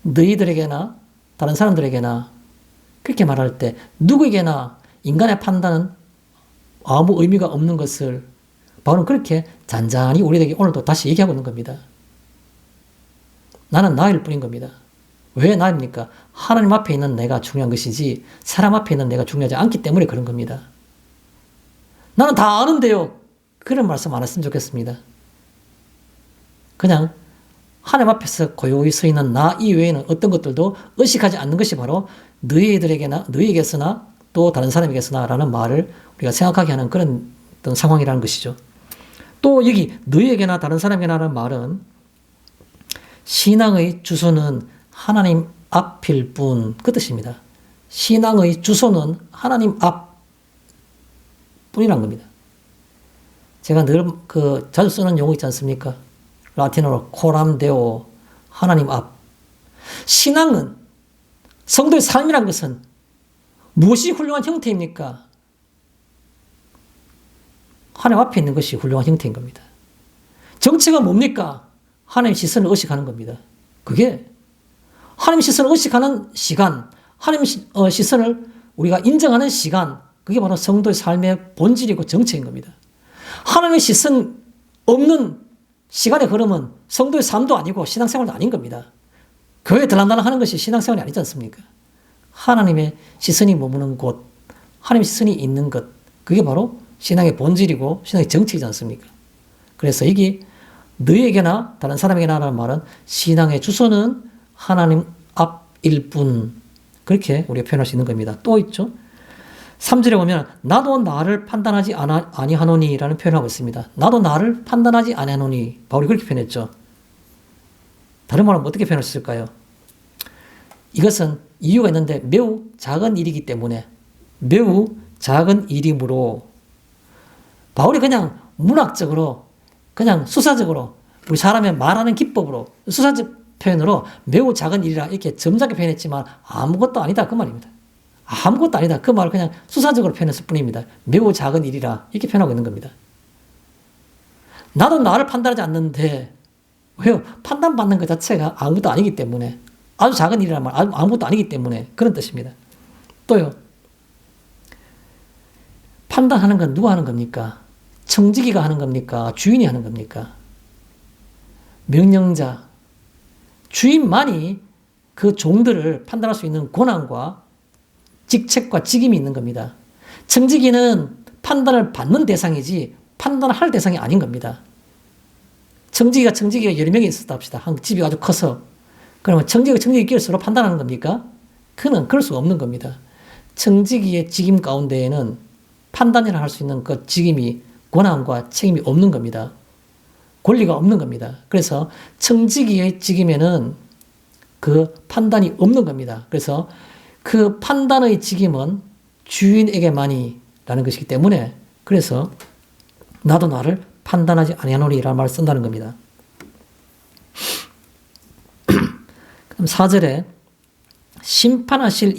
너희들에게나 다른 사람들에게나 그렇게 말할 때 누구에게나 인간의 판단은 아무 의미가 없는 것을 바울은 그렇게 잔잔히 우리에게 오늘도 다시 얘기하고 있는 겁니다. 나는 나일 뿐인 겁니다. 왜 나입니까? 하나님 앞에 있는 내가 중요한 것이지 사람 앞에 있는 내가 중요하지 않기 때문에 그런 겁니다. 나는 다 아는데요. 그런 말씀 안 했으면 좋겠습니다. 그냥 하나님 앞에서 고요히 서 있는 나 이외에는 어떤 것들도 의식하지 않는 것이 바로 너희에게서나 또 다른 사람에게서나 라는 말을 우리가 생각하게 하는 그런 어떤 상황이라는 것이죠. 또 여기 너희에게나 다른 사람에게나 라는 말은 신앙의 주소는 하나님 앞일 뿐, 그 뜻입니다. 신앙의 주소는 하나님 앞 뿐이란 겁니다. 제가 늘 자주 쓰는 용어 있지 않습니까? 라틴어로 코람 데오, 하나님 앞. 신앙은, 성도의 삶이란 것은 무엇이 훌륭한 형태입니까? 하나님 앞에 있는 것이 훌륭한 형태인 겁니다. 정체가 뭡니까? 하나님의 시선을 의식하는 겁니다. 그게 하나님의 시선을 의식하는 시간, 하나님의 시선을 우리가 인정하는 시간, 그게 바로 성도의 삶의 본질이고 정체인 겁니다. 하나님의 시선 없는 시간의 흐름은 성도의 삶도 아니고 신앙생활도 아닌 겁니다. 교회에 들락날락 하는 것이 신앙생활이 아니지 않습니까? 하나님의 시선이 머무는 곳, 하나님의 시선이 있는 것, 그게 바로 신앙의 본질이고 신앙의 정체이지 않습니까? 그래서 이게 너에게나 다른 사람에게나 라는 말은 신앙의 주소는 하나님 앞일 뿐, 그렇게 우리가 표현할 수 있는 겁니다. 또 있죠. 3절에 보면 나도 나를 판단하지 아니하노니 라는 표현을 하고 있습니다. 나도 나를 판단하지 아니하노니, 바울이 그렇게 표현했죠. 다른 말은 어떻게 표현했을까요? 이것은 이유가 있는데 매우 작은 일이기 때문에, 매우 작은 일이므로 바울이 그냥 문학적으로, 그냥 수사적으로, 우리 사람의 말하는 기법으로, 수사적 표현으로 매우 작은 일이라 이렇게 점잖게 표현했지만 아무것도 아니다 그 말입니다. 아무것도 아니다 그 말을 그냥 수사적으로 표현했을 뿐입니다. 매우 작은 일이라 이렇게 표현하고 있는 겁니다. 나도 나를 판단하지 않는데, 왜요? 판단받는 것 자체가 아무것도 아니기 때문에, 아주 작은 일이란 말, 아무것도 아니기 때문에 그런 뜻입니다. 또요, 판단하는 건 누가 하는 겁니까? 청지기가 하는 겁니까? 주인이 하는 겁니까? 명령자, 주인만이 그 종들을 판단할 수 있는 권한과 직책과 직임이 있는 겁니다. 청지기는 판단을 받는 대상이지 판단할 대상이 아닌 겁니다. 청지기가 여러 명이 있었다 합시다. 한 집이 아주 커서. 그러면 청지기끼리 서로 판단하는 겁니까? 그는 그럴 수가 없는 겁니다. 청지기의 직임 가운데에는 판단이라 할 수 있는 그 직임이, 권한과 책임이 없는 겁니다. 권리가 없는 겁니다. 그래서 청지기의 직임에는 그 판단이 없는 겁니다. 그래서 그 판단의 직임은 주인에게만이 라는 것이기 때문에, 그래서 나도 나를 판단하지 아니하노니라는 말을 쓴다는 겁니다. 그럼 4절에 심판하실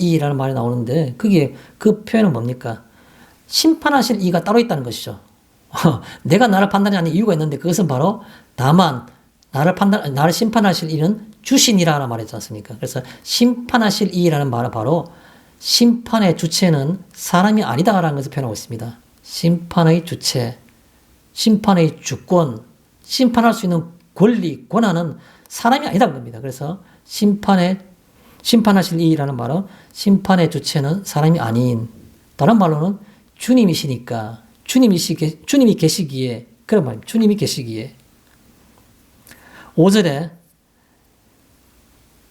이라는 말이 나오는데, 그게 그 표현은 뭡니까? 심판하실 이가 따로 있다는 것이죠. 내가 나를 판단하지 않는 이유가 있는데, 그것은 바로 다만 나를 심판하실 이는 주신이라는 말이지 않습니까? 그래서 심판하실 이라는 말은 바로 심판의 주체는 사람이 아니다라는 것을 표현하고 있습니다. 심판의 주체, 심판의 주권, 심판할 수 있는 권리, 권한은 사람이 아니다는 겁니다. 그래서 심판하실 이라는 말은 심판의 주체는 사람이 아닌, 다른 말로는 주님이시니까, 주님이 계시기에, 그런 말입니다. 주님이 계시기에. 5절에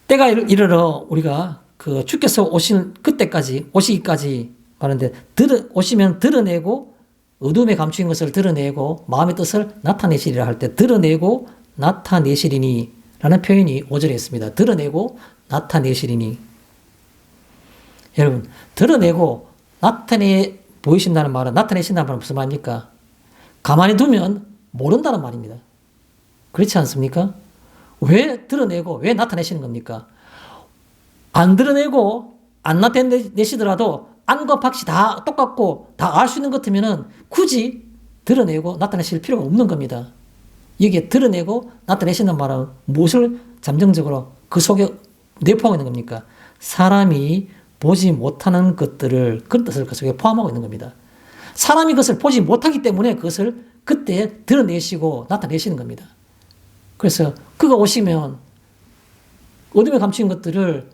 때가 이르러 우리가 그 주께서 오시기까지 말하는데, 오시면 드러내고, 어둠에 감추인 것을 드러내고 마음의 뜻을 나타내시리라 할 때 드러내고 나타내시리니 라는 표현이 5절에 있습니다. 드러내고 나타내시리니. 여러분, 드러내고 보이신다는 말은, 나타내신다는 말은 무슨 말입니까? 가만히 두면 모른다는 말입니다. 그렇지 않습니까? 왜 드러내고 왜 나타내시는 겁니까? 안 드러내고 안 나타내시더라도 안과 밖이 다 똑같고 다 알 수 있는 것 같으면 굳이 드러내고 나타내실 필요가 없는 겁니다. 여기에 드러내고 나타내시는 말은 무엇을 잠정적으로 그 속에 내포하고 있는 겁니까? 사람이 보지 못하는 것들을, 그런 뜻을 그 속에 포함하고 있는 겁니다. 사람이 그것을 보지 못하기 때문에 그것을 그때 드러내시고 나타내시는 겁니다. 그래서 그가 오시면 어둠에 감춘 것들을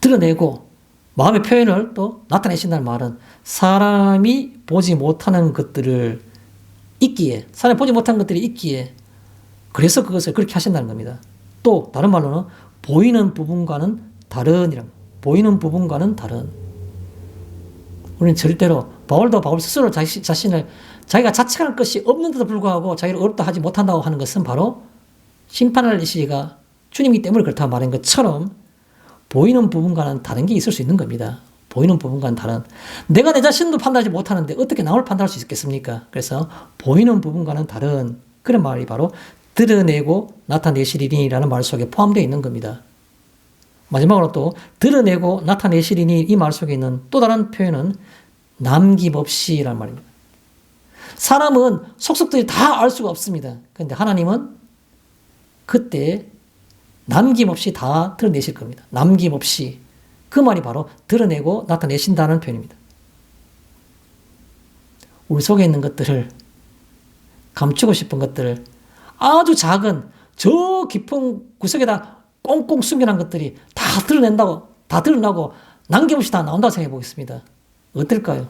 드러내고 마음의 표현을 또 나타내신다는 말은 사람이 보지 못하는 것들을 있기에, 사람이 보지 못하는 것들이 있기에, 그래서 그것을 그렇게 하신다는 겁니다. 또 다른 말로는 보이는 부분과는 보이는 부분과는 다른. 우리는 절대로 바울 스스로 자신을 자기가 자책할 것이 없는데도 불구하고 자기를 어렵다 하지 못한다고 하는 것은 바로 심판할 이시가 주님이기 때문에 그렇다고 말한 것처럼 보이는 부분과는 다른 게 있을 수 있는 겁니다. 보이는 부분과는 다른. 내가 내 자신도 판단하지 못하는데 어떻게 남을 판단할 수 있겠습니까? 그래서 보이는 부분과는 다른 그런 말이 바로 드러내고 나타내시리니라는 말 속에 포함되어 있는 겁니다. 마지막으로 또 드러내고 나타내시리니 이 말 속에 있는 또 다른 표현은 남김없이라는 말입니다. 사람은 속속들이 다 알 수가 없습니다. 그런데 하나님은 그때 남김없이 다 드러내실 겁니다. 남김없이. 그 말이 바로 드러내고 나타내신다는 표현입니다. 우리 속에 있는 것들을, 감추고 싶은 것들을 아주 작은 저 깊은 구석에다 꽁꽁 숨겨놓은 것들이 다 드러낸다고, 다 드러나고 남김없이 다 나온다고 생각해 보겠습니다. 어떨까요?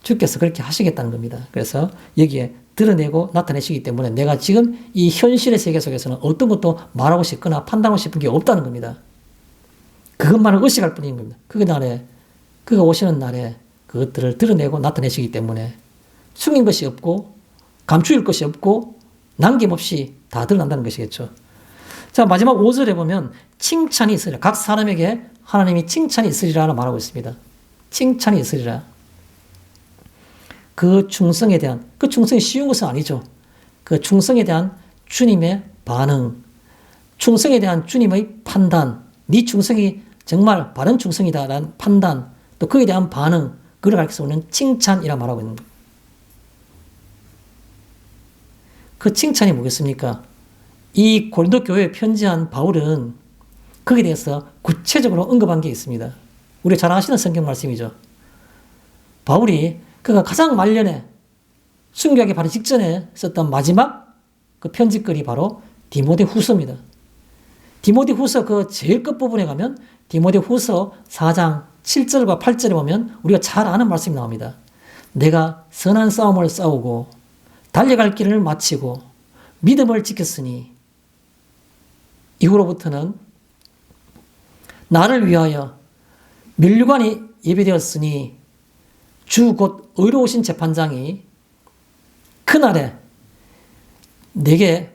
주께서 그렇게 하시겠다는 겁니다. 그래서 여기에 드러내고 나타내시기 때문에 내가 지금 이 현실의 세계 속에서는 어떤 것도 말하고 싶거나 판단하고 싶은 게 없다는 겁니다. 그것만을 의식할 뿐인 겁니다. 그가 오시는 날에 그것들을 드러내고 나타내시기 때문에 숨긴 것이 없고 감추일 것이 없고 남김없이 다 드러난다는 것이겠죠. 자, 마지막 5절에 보면 칭찬이 있으리라. 각 사람에게 하나님이 칭찬이 있으리라고 말하고 있습니다. 칭찬이 있으리라. 그 충성에 대한, 그 충성이 쉬운 것은 아니죠. 그 충성에 대한 주님의 반응, 충성에 대한 주님의 판단, 네 충성이 정말 바른 충성이다라는 판단, 또 그에 대한 반응, 그걸 가르쳐서 오는 칭찬이라 말하고 있는 거예요. 그 칭찬이 뭐겠습니까? 이 고린도 교회에 편지한 바울은 거기에 대해서 구체적으로 언급한 게 있습니다. 우리가 잘 아시는 성경 말씀이죠. 바울이 그가 가장 말년에 순교하기 바로 직전에 썼던 마지막 그 편지글이 바로 디모데 후서입니다. 디모데 후서 그 제일 끝부분에 가면 디모데 후서 4장 7절과 8절에 보면 우리가 잘 아는 말씀이 나옵니다. 내가 선한 싸움을 싸우고 달려갈 길을 마치고 믿음을 지켰으니 이후로부터는 나를 위하여 면류관이 예배되었으니 주 곧 의로우신 재판장이 그날에 내게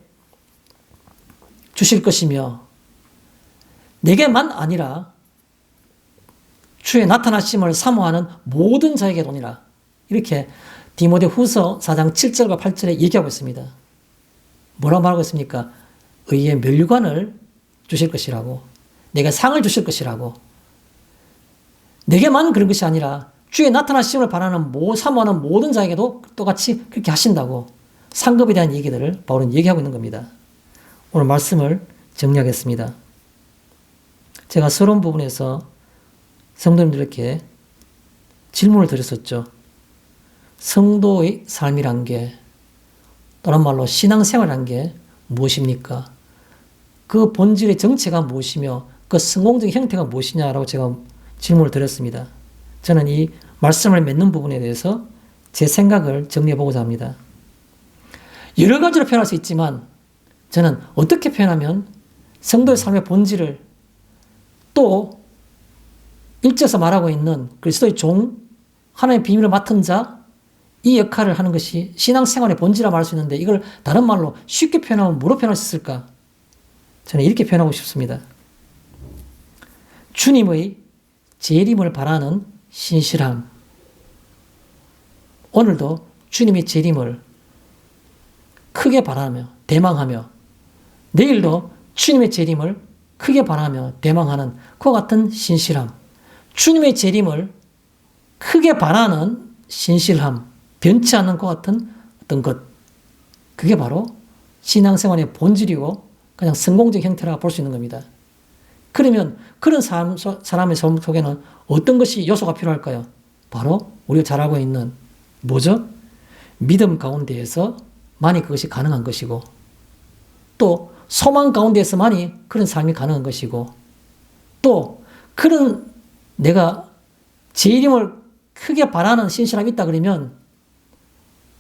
주실 것이며 내게만 아니라 주의 나타나심을 사모하는 모든 자에게 도니라. 이렇게 디모데 후서 4장 7절과 8절에 얘기하고 있습니다. 뭐라고 말하고 있습니까? 의의 면류관을 주실 것이라고, 내가 상을 주실 것이라고, 내게만 그런 것이 아니라 주의 나타나심을 바라는 사모하는 모든 자에게도 똑같이 그렇게 하신다고 상급에 대한 얘기들을 바울은 얘기하고 있는 겁니다. 오늘 말씀을 정리하겠습니다. 제가 서론 부분에서 성도님들에게 질문을 드렸었죠. 성도의 삶이란 게, 다른 말로 신앙생활이란 게 무엇입니까? 그 본질의 정체가 무엇이며 그 성공적인 형태가 무엇이냐라고 제가 질문을 드렸습니다. 저는 이 말씀을 맺는 부분에 대해서 제 생각을 정리해보고자 합니다. 여러 가지로 표현할 수 있지만 저는 어떻게 표현하면 성도의 삶의 본질을, 또 일제에서 말하고 있는 그리스도의 종, 하나님의 비밀을 맡은 자, 이 역할을 하는 것이 신앙생활의 본질이라고 말할 수 있는데 이걸 다른 말로 쉽게 표현하면 뭐로 표현할 수 있을까? 저는 이렇게 표현하고 싶습니다. 주님의 재림을 바라는 신실함. 오늘도 주님의 재림을 크게 바라며 대망하며, 내일도 주님의 재림을 크게 바라며 대망하는 그와 같은 신실함, 주님의 재림을 크게 바라는 신실함, 변치 않는 것 같은 어떤 것, 그게 바로 신앙생활의 본질이고 그냥 성공적 형태라고 볼 수 있는 겁니다. 그러면 그런 사람의 삶 속에는 어떤 것이 요소가 필요할까요? 바로 우리가 잘 알고 있는 뭐죠? 믿음 가운데에서만이 그것이 가능한 것이고, 또 소망 가운데에서만이 그런 삶이 가능한 것이고, 또 그런 내가 제 이름을 크게 바라는 신실함이 있다 그러면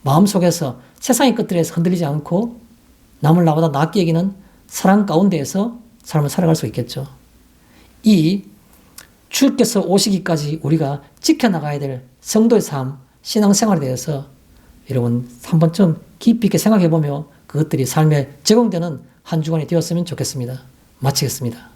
마음속에서 세상의 것들에서 흔들리지 않고 남을 나보다 낫게 여기는 사랑 가운데에서 삶을 살아갈 수 있겠죠. 이 주께서 오시기까지 우리가 지켜나가야 될 성도의 삶, 신앙생활에 대해서 여러분 한 번쯤 깊이 있게 생각해보며 그것들이 삶에 적용되는 한 주간이 되었으면 좋겠습니다. 마치겠습니다.